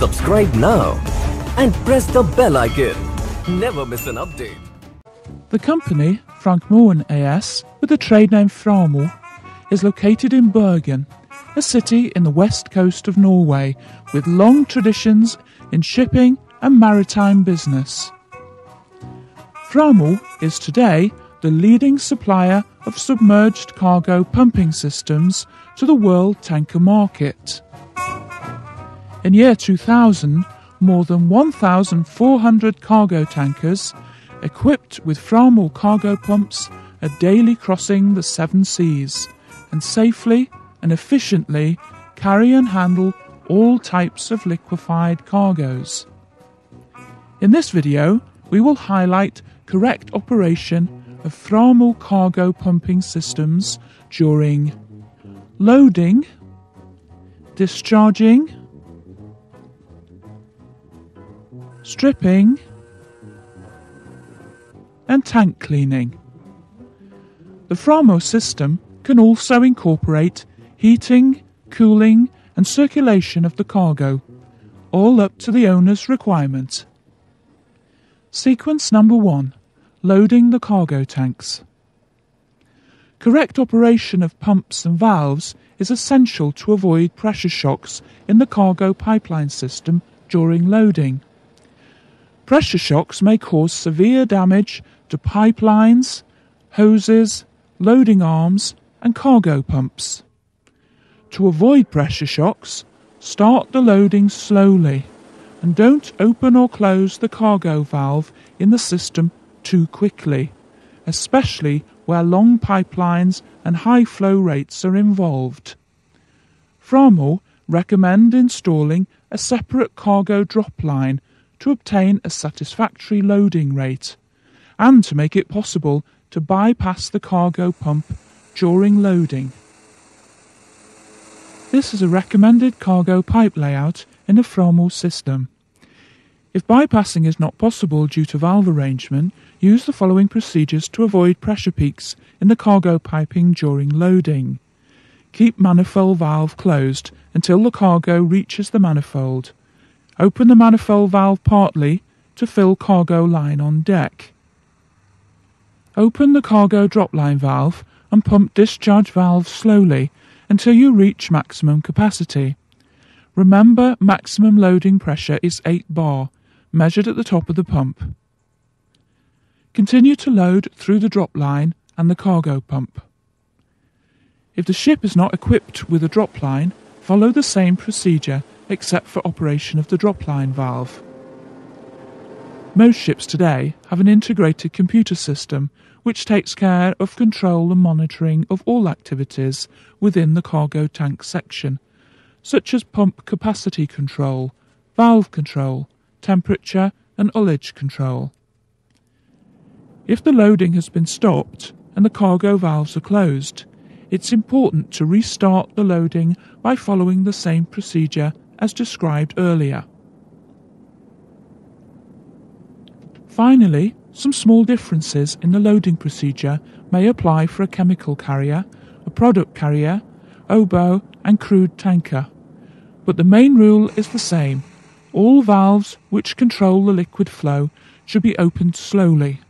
Subscribe now and press the bell icon. Never miss an update. The company, Framo AS, with the trade name Framo, is located in Bergen, a city in the west coast of Norway with long traditions in shipping and maritime business. Framo is today the leading supplier of submerged cargo pumping systems to the world tanker market. In year 2000, more than 1,400 cargo tankers equipped with Framo cargo pumps are daily crossing the seven seas and safely and efficiently carry and handle all types of liquefied cargoes. In this video, we will highlight correct operation of Framo cargo pumping systems during loading, discharging, stripping, and tank cleaning. The Framo system can also incorporate heating, cooling, and circulation of the cargo, all up to the owner's requirement. Sequence number 1. Loading the cargo tanks. Correct operation of pumps and valves is essential to avoid pressure shocks in the cargo pipeline system during loading. Pressure shocks may cause severe damage to pipelines, hoses, loading arms, and cargo pumps. To avoid pressure shocks, start the loading slowly and don't open or close the cargo valve in the system too quickly, especially where long pipelines and high flow rates are involved. Framo recommend installing a separate cargo drop line to obtain a satisfactory loading rate and to make it possible to bypass the cargo pump during loading. This is a recommended cargo pipe layout in the Framo system. If bypassing is not possible due to valve arrangement, use the following procedures to avoid pressure peaks in the cargo piping during loading. Keep manifold valve closed until the cargo reaches the manifold. Open the manifold valve partly to fill cargo line on deck. Open the cargo drop line valve and pump discharge valve slowly until you reach maximum capacity. Remember, maximum loading pressure is 8 bar, measured at the top of the pump. Continue to load through the drop line and the cargo pump. If the ship is not equipped with a drop line, follow the same procedure except for operation of the drop line valve. Most ships today have an integrated computer system which takes care of control and monitoring of all activities within the cargo tank section, such as pump capacity control, valve control, temperature and ullage control. If the loading has been stopped and the cargo valves are closed, it's important to restart the loading by following the same procedure as described earlier. Finally, some small differences in the loading procedure may apply for a chemical carrier, a product carrier, oboe and crude tanker. But the main rule is the same. All valves which control the liquid flow should be opened slowly.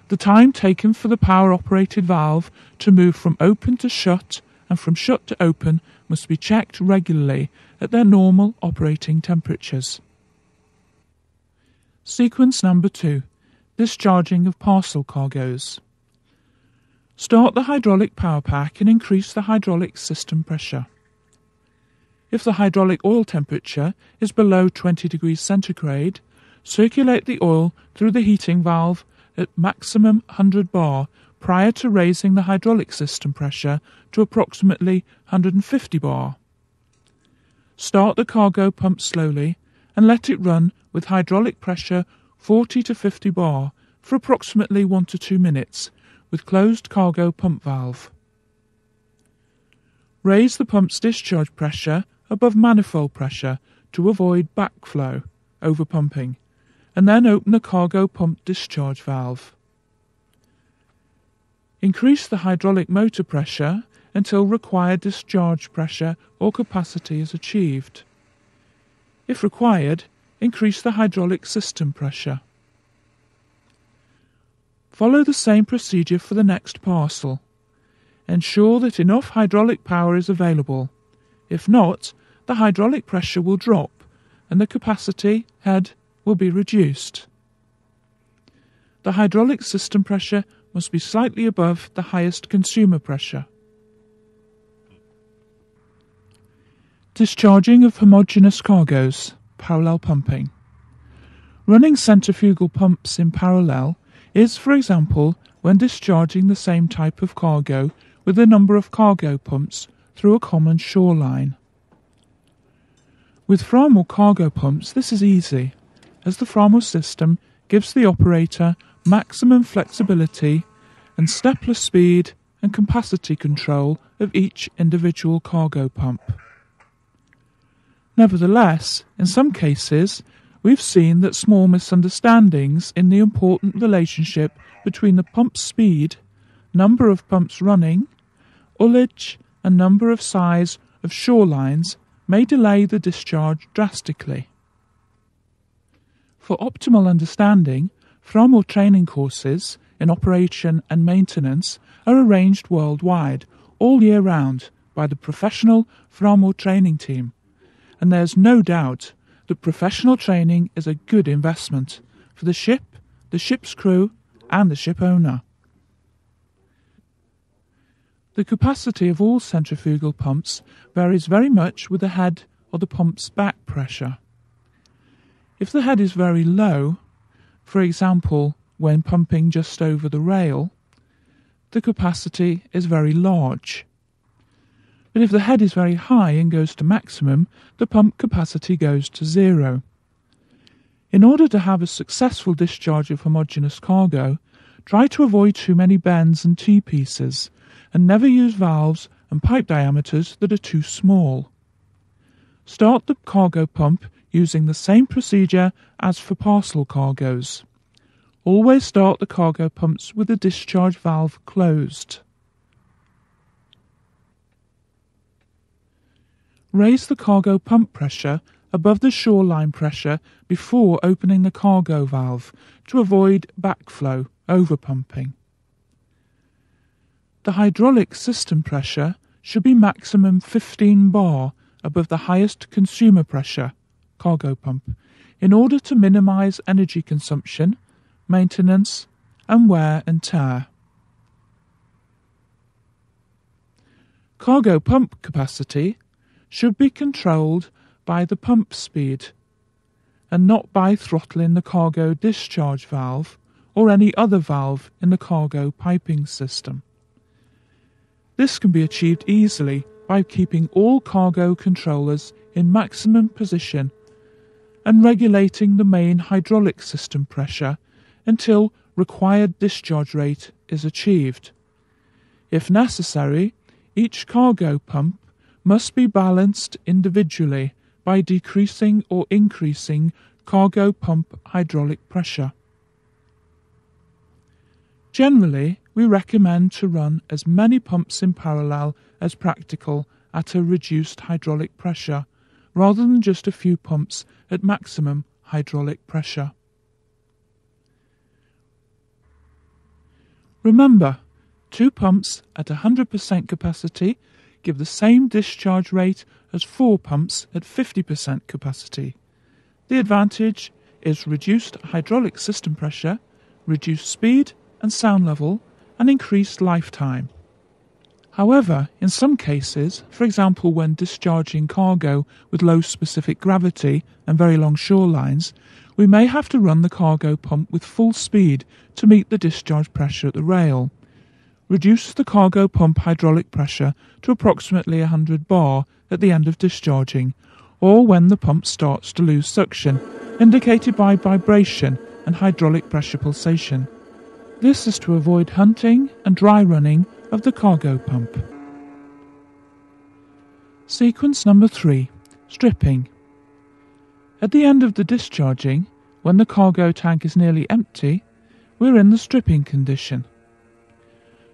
The time taken for the power-operated valve to move from open to shut and from shut to open must be checked regularly at their normal operating temperatures. Sequence number 2. Discharging of parcel cargoes. Start the hydraulic power pack and increase the hydraulic system pressure. If the hydraulic oil temperature is below 20 degrees centigrade, circulate the oil through the heating valve at maximum 100 bar prior to raising the hydraulic system pressure to approximately 150 bar. Start the cargo pump slowly and let it run with hydraulic pressure 40 to 50 bar for approximately 1 to 2 minutes with closed cargo pump valve. Raise the pump's discharge pressure above manifold pressure to avoid backflow, overpumping, and then open the cargo pump discharge valve. Increase the hydraulic motor pressure until required discharge pressure or capacity is achieved. If required, increase the hydraulic system pressure. Follow the same procedure for the next parcel. Ensure that enough hydraulic power is available. If not, the hydraulic pressure will drop and the capacity head will be reduced. The hydraulic system pressure must be slightly above the highest consumer pressure. Discharging of homogeneous cargoes, parallel pumping. Running centrifugal pumps in parallel is, for example, when discharging the same type of cargo with a number of cargo pumps through a common shoreline. With Framo cargo pumps this is easy, as the Framo system gives the operator maximum flexibility and stepless speed and capacity control of each individual cargo pump. Nevertheless, in some cases, we've seen that small misunderstandings in the important relationship between the pump speed, number of pumps running, ullage and number of size of shorelines may delay the discharge drastically. For optimal understanding, Framo training courses in operation and maintenance are arranged worldwide all year round by the professional Framo training team, and there's no doubt that professional training is a good investment for the ship, the ship's crew and the ship owner. The capacity of all centrifugal pumps varies very much with the head or the pump's back pressure. If the head is very low, for example when pumping just over the rail, the capacity is very large. But if the head is very high and goes to maximum, the pump capacity goes to 0. In order to have a successful discharge of homogeneous cargo, try to avoid too many bends and T-pieces, and never use valves and pipe diameters that are too small. Start the cargo pump using the same procedure as for parcel cargoes. Always start the cargo pumps with the discharge valve closed. Raise the cargo pump pressure above the shoreline pressure before opening the cargo valve to avoid backflow, overpumping. The hydraulic system pressure should be maximum 15 bar above the highest consumer pressure, cargo pump, in order to minimise energy consumption, maintenance and wear and tear. Cargo pump capacity should be controlled by the pump speed and not by throttling the cargo discharge valve or any other valve in the cargo piping system. This can be achieved easily by keeping all cargo controllers in maximum position and regulating the main hydraulic system pressure until required discharge rate is achieved. If necessary, each cargo pump must be balanced individually by decreasing or increasing cargo pump hydraulic pressure. Generally, we recommend to run as many pumps in parallel as practical at a reduced hydraulic pressure, rather than just a few pumps at maximum hydraulic pressure. Remember, 2 pumps at 100% capacity give the same discharge rate as 4 pumps at 50% capacity. The advantage is reduced hydraulic system pressure, reduced speed and sound level, and increased lifetime. However, in some cases, for example when discharging cargo with low specific gravity and very long shorelines, we may have to run the cargo pump with full speed to meet the discharge pressure at the rail. Reduce the cargo pump hydraulic pressure to approximately 100 bar at the end of discharging, or when the pump starts to lose suction, indicated by vibration and hydraulic pressure pulsation. This is to avoid hunting and dry running of the cargo pump. Sequence number 3. Stripping. At the end of the discharging, when the cargo tank is nearly empty, we're in the stripping condition.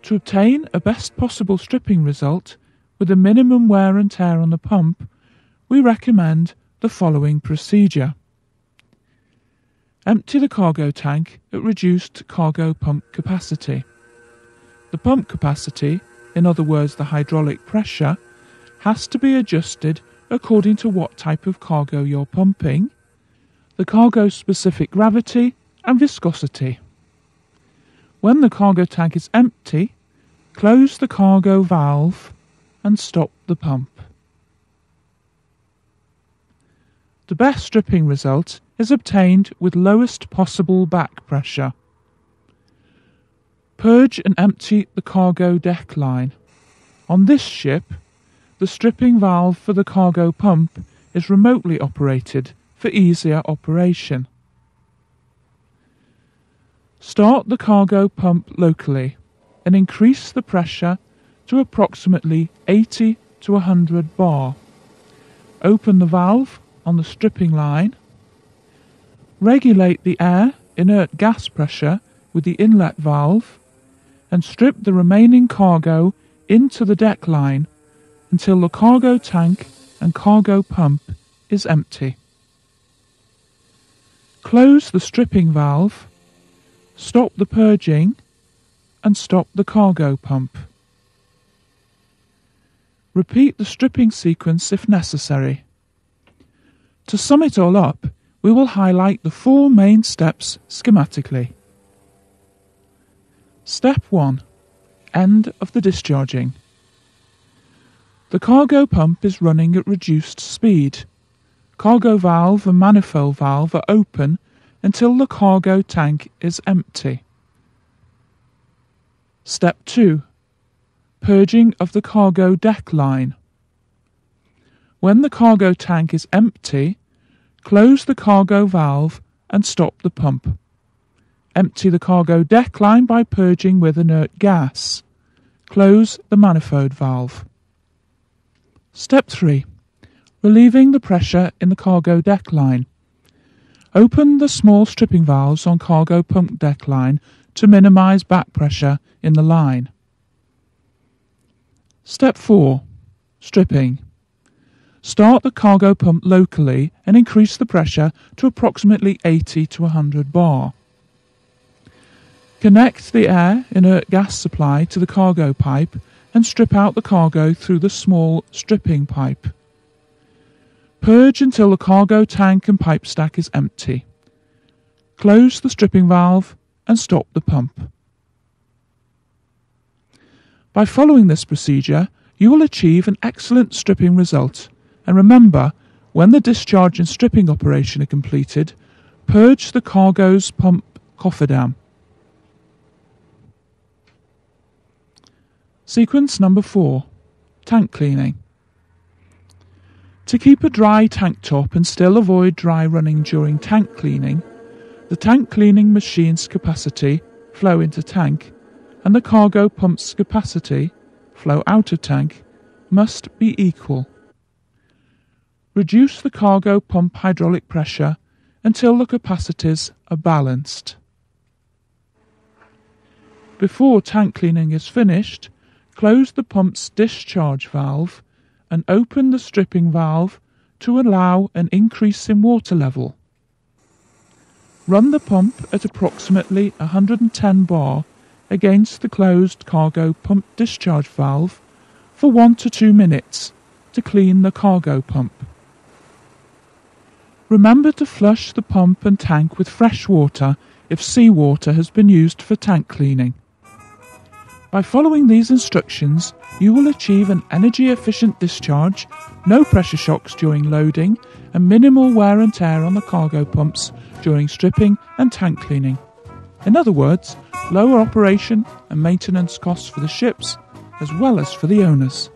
To obtain a best possible stripping result with a minimum wear and tear on the pump, we recommend the following procedure. Empty the cargo tank at reduced cargo pump capacity. The pump capacity, in other words the hydraulic pressure, has to be adjusted according to what type of cargo you're pumping, the cargo's specific gravity and viscosity. When the cargo tank is empty, close the cargo valve and stop the pump. The best stripping result is obtained with lowest possible back pressure. Purge and empty the cargo deck line. On this ship, the stripping valve for the cargo pump is remotely operated for easier operation. Start the cargo pump locally and increase the pressure to approximately 80 to 100 bar. Open the valve on the stripping line. Regulate the air inert gas pressure with the inlet valve and strip the remaining cargo into the deck line until the cargo tank and cargo pump is empty. Close the stripping valve, stop the purging and stop the cargo pump. Repeat the stripping sequence if necessary. To sum it all up, we will highlight the 4 main steps schematically. Step 1. End of the discharging. The cargo pump is running at reduced speed. Cargo valve and manifold valve are open until the cargo tank is empty. Step 2. Purging of the cargo deck line. When the cargo tank is empty, close the cargo valve and stop the pump. Empty the cargo deck line by purging with inert gas. Close the manifold valve. Step 3. Relieving the pressure in the cargo deck line. Open the small stripping valves on cargo pump deck line to minimise back pressure in the line. Step 4. Stripping. Start the cargo pump locally and increase the pressure to approximately 80 to 100 bar. Connect the air inert gas supply to the cargo pipe and strip out the cargo through the small stripping pipe. Purge until the cargo tank and pipe stack is empty. Close the stripping valve and stop the pump. By following this procedure, you will achieve an excellent stripping result. And remember, when the discharge and stripping operation are completed, purge the cargo's pump cofferdam. Sequence number 4. Tank cleaning. To keep a dry tank top and still avoid dry running during tank cleaning, the tank cleaning machine's capacity, flow into tank, and the cargo pump's capacity, flow out of tank, must be equal. Reduce the cargo pump hydraulic pressure until the capacities are balanced. Before tank cleaning is finished, close the pump's discharge valve and open the stripping valve to allow an increase in water level. Run the pump at approximately 110 bar against the closed cargo pump discharge valve for 1 to 2 minutes to clean the cargo pump. Remember to flush the pump and tank with fresh water if seawater has been used for tank cleaning. By following these instructions, you will achieve an energy-efficient discharge, no pressure shocks during loading, and minimal wear and tear on the cargo pumps during stripping and tank cleaning. In other words, lower operation and maintenance costs for the ships, as well as for the owners.